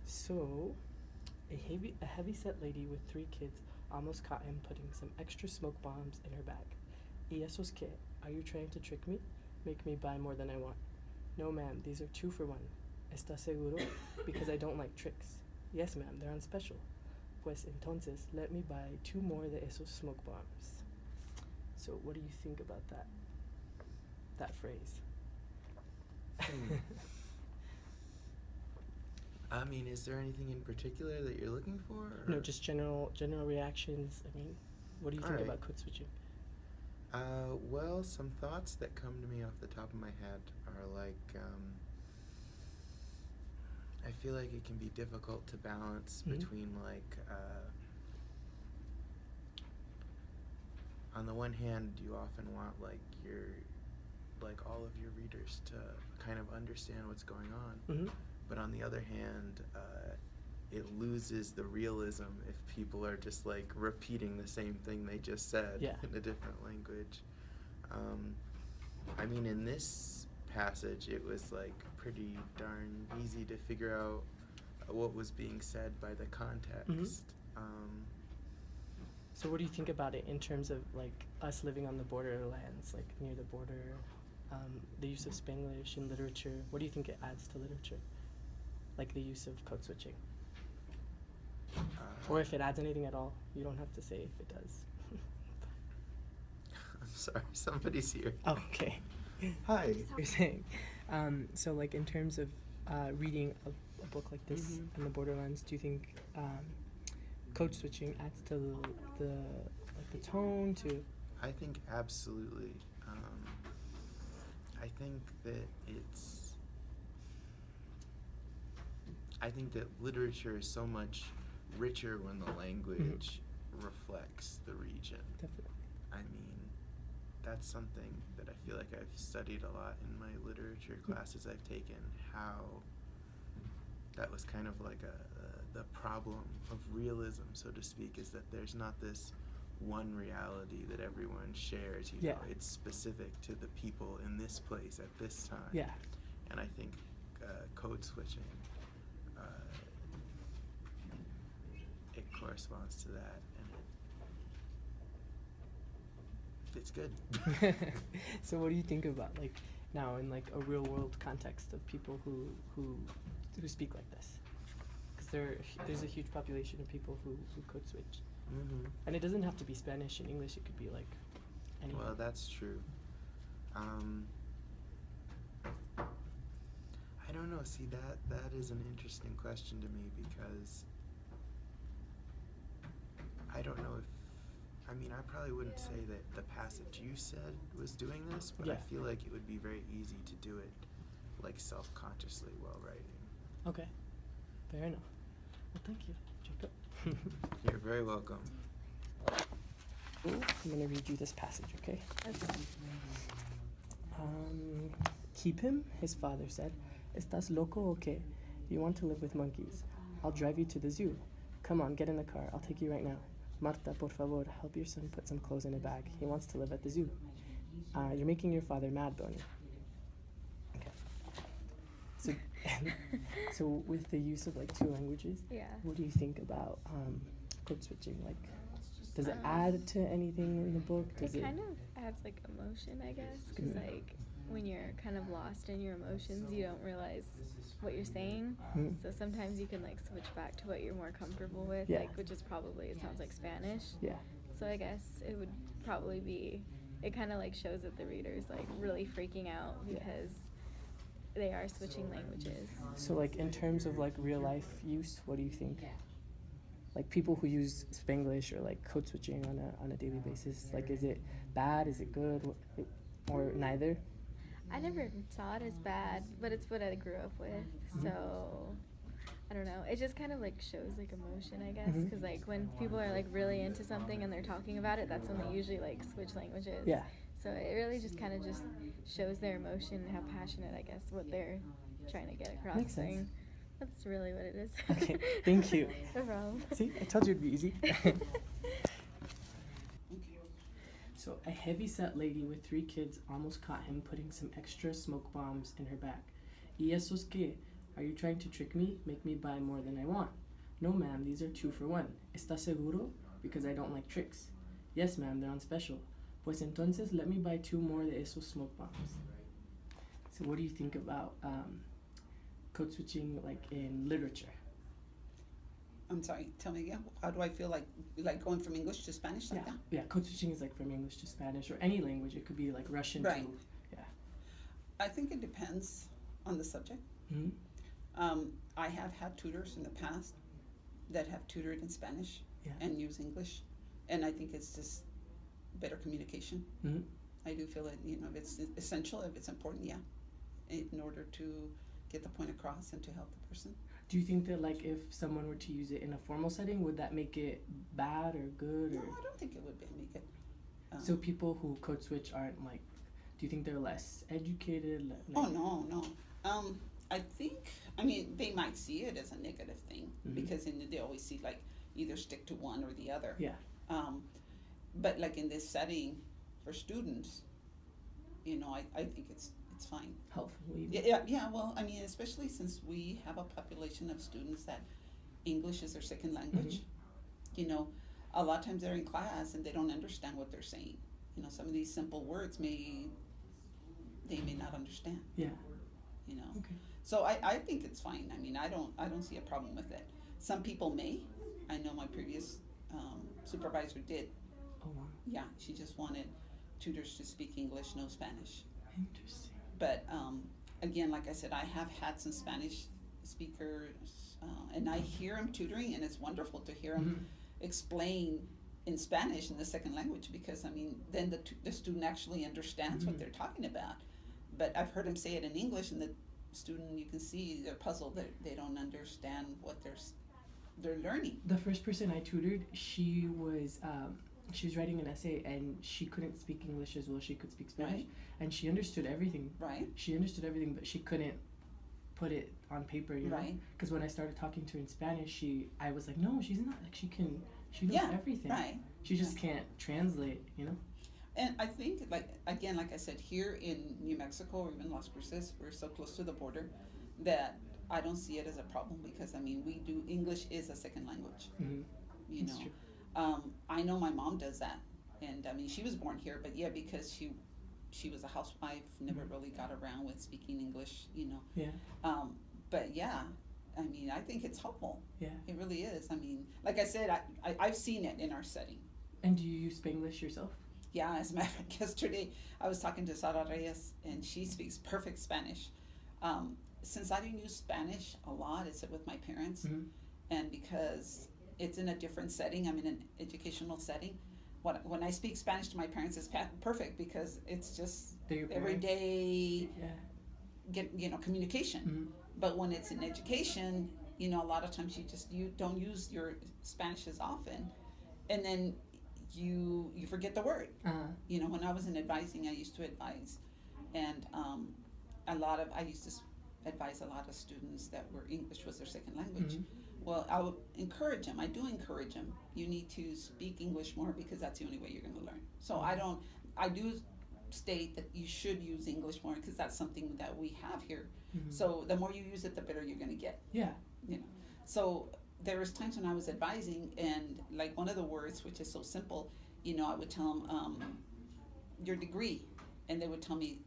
So, a heavy-set lady with 3 kids almost caught him putting some extra smoke bombs in her bag. ¿Y esos qué? Are you trying to trick me? Make me buy more than I want? No, ma'am, these are 2 for 1. ¿Estás seguro? Because I don't like tricks. Yes, ma'am, they're on special. Pues entonces, let me buy 2 more de esos smoke bombs. So, what do you think about that phrase? I mean, is there anything in particular that you're looking for? Or? No, just general reactions. I mean, what do you think about code switching? Well, some thoughts that come to me off the top of my head are like, I feel like it can be difficult to balance between like, on the one hand, you often want like all of your readers to kind of understand what's going on. But on the other hand, it loses the realism if people are just like repeating the same thing they just said in a different language. I mean, in this passage, it was like pretty darn easy to figure out what was being said by the context. So what do you think about it in terms of like us living on the borderlands, like near the border, the use of Spanglish in literature? What do you think it adds to literature? Like the use of code switching? Or if it adds anything at all. You don't have to say if it does. I'm sorry, somebody's here. Oh, okay. Hi. You're saying, so like in terms of reading a book like this in the borderlands, do you think code switching adds to the tone to? I think absolutely. I think that literature is so much richer when the language reflects the region. Definitely. I mean, that's something that I feel like I've studied a lot in my literature classes I've taken, how that was kind of like the problem of realism, so to speak, is that there's not this one reality that everyone shares, you know, it's specific to the people in this place at this time. Yeah. And I think code switching, it corresponds to that, and it's good. So what do you think about like now in like a real world context of people who speak like this? Because there's a huge population of people who code switch. And it doesn't have to be Spanish and English, it could be like anything. Well, that's true. I don't know, see that is an interesting question to me, because I don't know if, I mean, I probably wouldn't say that the passage you said was doing this, but I feel like it would be very easy to do it like self-consciously while writing. Okay, fair enough. Well, thank you, Jacob. You're very welcome. I'm going to read you this passage, okay? Keep him, his father said. ¿Estás loco o qué? You want to live with monkeys. I'll drive you to the zoo. Come on, get in the car. I'll take you right now. Marta, por favor, help your son put some clothes in a bag. He wants to live at the zoo. You're making your father mad, Bonnie. Okay. So with the use of like 2 languages, what do you think about code switching? Like, does it add to anything in the book? It kind of adds like emotion, I guess, because like when you're kind of lost in your emotions, you don't realize what you're saying. So sometimes you can like switch back to what you're more comfortable with, like, which is probably, it sounds like Spanish. So I guess it would probably be, it kind of like shows that the reader's like really freaking out because they are switching languages. So like in terms of like real life use, what do you think? Like people who use Spanglish or like code switching on a daily basis, like is it bad, is it good, or neither? I never saw it as bad, but it's what I grew up with, so I don't know. It just kind of like shows like emotion, I guess, because like when people are like really into something and they're talking about it, that's when they usually like switch languages. So it really just kind of just shows their emotion and how passionate, I guess, what they're trying to get across. Makes sense. That's really what it is. Okay, thank you. No problem. See, I told you it'd be easy. So a heavy-set lady with 3 kids almost caught him putting some extra smoke bombs in her bag. ¿Y esos qué? Are you trying to trick me? Make me buy more than I want? No, ma'am, these are 2 for 1. ¿Estás seguro? Because I don't like tricks. Yes, ma'am, they're on special. Pues entonces let me buy 2 more de esos smoke bombs. So what do you think about code switching like in literature? I'm sorry, tell me again. How do I feel like going from English to Spanish like that? Yeah, code switching is like from English to Spanish or any language. It could be like Russian Right. to, yeah. I think it depends on the subject. Mm-hmm. I have had tutors in the past that have tutored in Spanish and use English, and I think it's just better communication. Mm-hmm. I do feel that, if it's essential, if it's important, in order to get the point across and to help the person. Do you think that like if someone were to use it in a formal setting, would that make it bad or good? No, Or I don't think it would make it. so people who code switch aren't like, do you think they're less educated? Oh, no. I think, they might see it as a negative thing because they always see like either stick to one or the other. Yeah. But like in this setting for students, I think it's fine. Helpful. Yeah. Well, especially since we have a population of students that English is their second language. A lot of times they're in class and they don't understand what they're saying. Some of these simple words they may not understand. Yeah. Okay. So I think it's fine. I don't see a problem with it. Some people may. I know my previous supervisor did. Oh wow. Yeah, she just wanted tutors to speak English, no Spanish. Interesting. But again, like I said, I have had some Spanish speakers, and I hear them tutoring, and it's wonderful to hear them explain in Spanish in the second language because then the student actually understands what they're talking about. But I've heard them say it in English, and the student, you can see they're puzzled. They don't understand what they're learning. The first person I tutored, she was writing an essay and she couldn't speak English as well as she could speak Spanish. Right. And she understood everything. Right. She understood everything, but she couldn't put it on paper, you know? Right. Because when I started talking to her in Spanish, I was like, no, she's not. Like, she knows everything. Right. She just can't translate, And I think, like I said, here in New Mexico or even Las Cruces, we're so close to the border that I don't see it as a problem because, English is a second language. Mm-hmm. That's true. I know my mom does that. And, she was born here, but because she was a housewife, never really got around with speaking English, Yeah. But yeah, I think it's helpful. Yeah. It really is. Like I said, I've seen it in our setting. And do you use Spanglish yourself? Yeah, as a matter of fact, yesterday I was talking to Sara Reyes, and she speaks perfect Spanish. Since I didn't use Spanish a lot, it's with my parents, and because it's in a different setting, I'm in an educational setting. When I speak Spanish to my parents, it's perfect because it's just everyday, communication. But when it's in education, a lot of times you don't use your Spanish as often, and then you forget the word. When I was in advising, I used to advise, and I used to advise a lot of students that were English was their second language. Well, I would encourage them. I do encourage them. You need to speak English more because that's the only way you're going to learn. So I do state that you should use English more because that's something that we have here. So the more you use it, the better you're going to get. Yeah. So there was times when I was advising, and like one of the words, which is so simple, I would tell them your degree, and they would tell me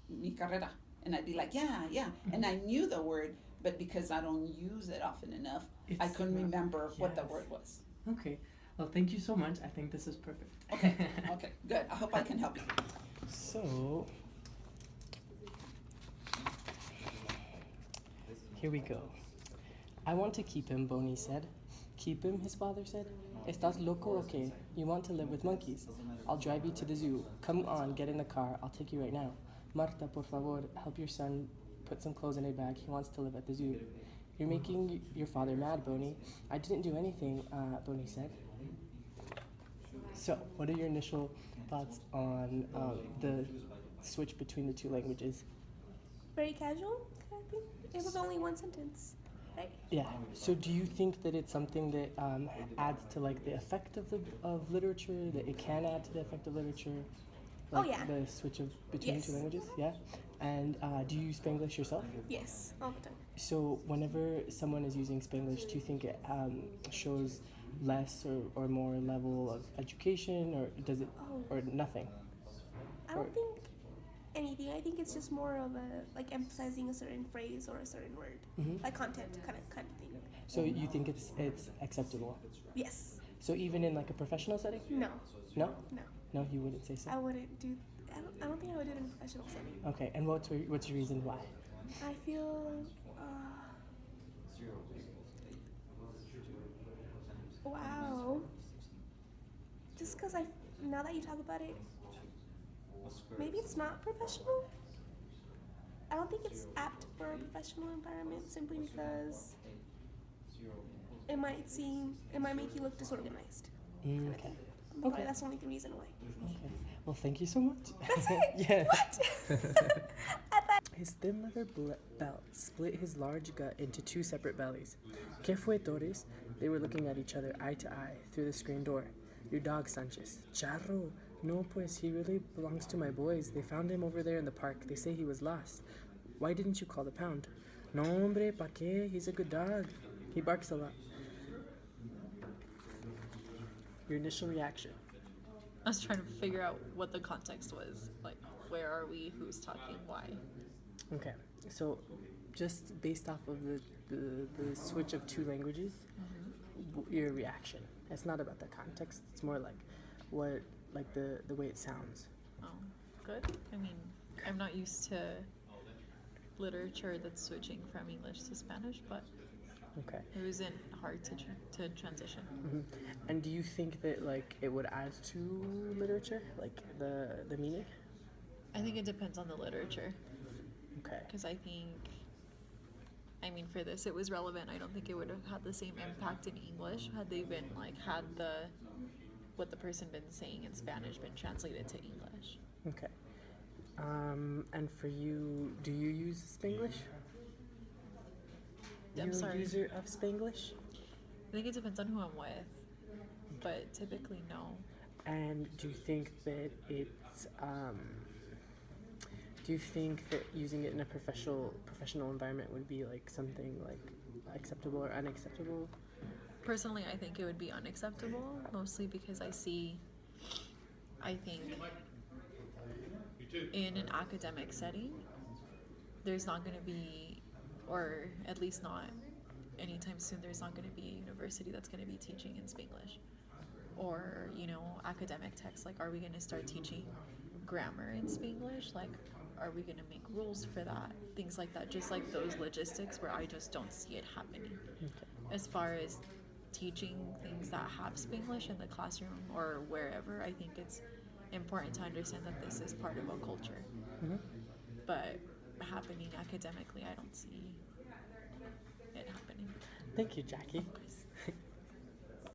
mi carrera, and I'd be like, yeah, and I knew the word, but because I don't use it often enough, I couldn't remember what the word was. Okay, well, thank you so much. I think this is perfect. Okay, good. I hope I can help you. So, here we go. I want to keep him, Bonnie said. Keep him, his father said. ¿Estás loco o qué? You want to live with monkeys? I'll drive you to the zoo. Come on, get in the car. I'll take you right now. Marta, por favor, help your son put some clothes in a bag. He wants to live at the zoo. You're making your father mad, Bonnie. I didn't do anything, Bonnie said. So, what are your initial thoughts on the switch between the two languages? Very casual, I think. It was only one sentence, right? Yeah. So, do you think that it's something that adds to like the effect of literature? That it can add to the effect of literature? Like Oh, yeah. The switch between the two Yes. languages. Yeah. And do you use Spanglish yourself? Yes, all the time. So whenever someone is using Spanglish, do you think it shows less or more level of education, or does it, or nothing? I don't think anything. I think it's just more of a like emphasizing a certain phrase or a certain word, like content kind of thing. So you think it's acceptable? Yes. So even in like a professional setting? No. No? No. No, you wouldn't say so? I wouldn't do. I don't think I would do it in a professional setting. Okay, and what's your reason why? I feel. Wow. Just because now that you talk about it, maybe it's not professional. I don't think it's apt for a professional environment simply because it might make you look disorganized. Okay. But that's only the reason why. Okay. Well, thank you so much. That's it? Yeah. What? His thin leather belt split his large gut into two separate bellies. ¿Qué fue, Torres? They were looking at each other eye to eye through the screen door. Your dog, Sanchez. Charro. No, pues, he really belongs to my boys. They found him over there in the park. They say he was lost. Why didn't you call the pound? No, hombre, pa' qué? He's a good dog. He barks a lot. Your initial reaction? I was trying to figure out what the context was. Like, where are we? Who's talking? Why? Okay, so just based off of the switch of two languages, your reaction. It's not about the context. It's more like the way it sounds. Oh, good. I mean, I'm not used to literature that's switching from English to Spanish, but Okay. it wasn't hard to transition. And do you think that like it would add to literature, like the meaning? I think it depends on the literature. Okay. Because I mean, for this, it was relevant. I don't think it would have had the same impact in English had they been had what the person been saying in Spanish been translated to English. Okay. And for you, do you use Spanglish? I'm You're sorry. a user of Spanglish? I think it depends on who I'm with, but typically no. And do you think that it's do you think that using it in a professional environment would be like something like acceptable or unacceptable? Personally, I think it would be unacceptable, mostly because I think in an academic setting, there's not going to be, or at least not anytime soon, there's not going to be a university that's going to be teaching in Spanglish. Or, academic texts, like, are we going to start teaching grammar in Spanglish? Like, are we going to make rules for that? Things like that, just like those logistics where I just don't see it happening. Okay. As far as teaching things that have Spanglish in the classroom or wherever, I think it's important to understand that this is part of a culture. But happening academically, I don't see it happening. Thank you, Jackie. Of course.